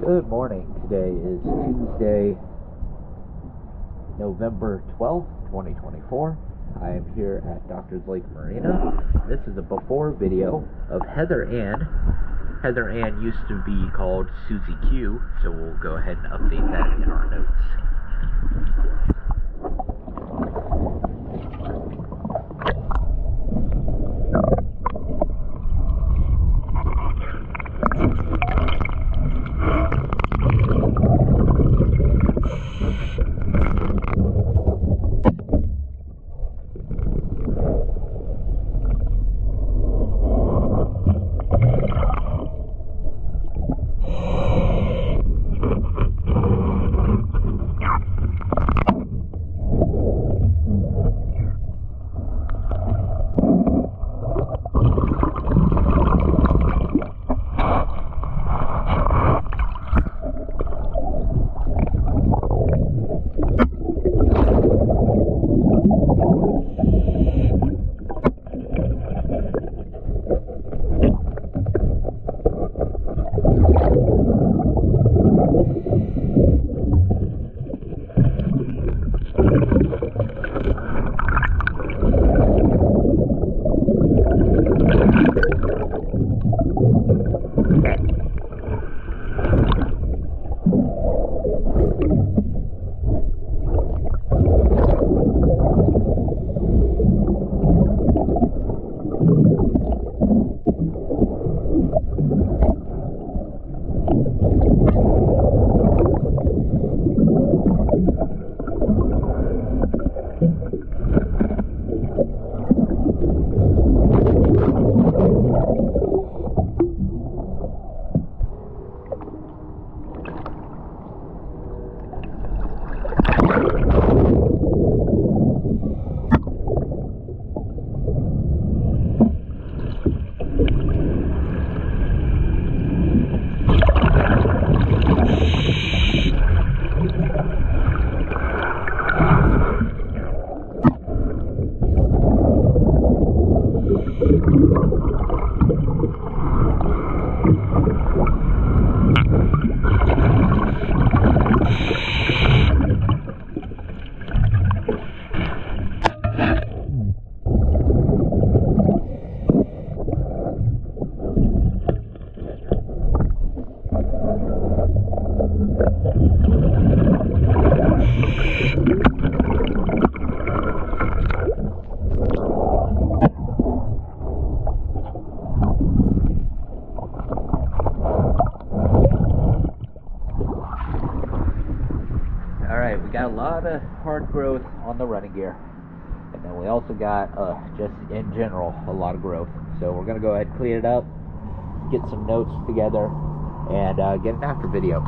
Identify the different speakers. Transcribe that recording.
Speaker 1: Good morning. Today is Tuesday, November 12th, 2024. I am here at Doctor's Lake Marina. This is a before video of Heather Ann. Heather Ann used to be called Susie Q, so we'll go ahead and update that in our notes. Alright, we got a lot of hard growth on the running gear, and then we also got, just in general, a lot of growth. So we're going to go ahead and clean it up, get some notes together, and get an after video.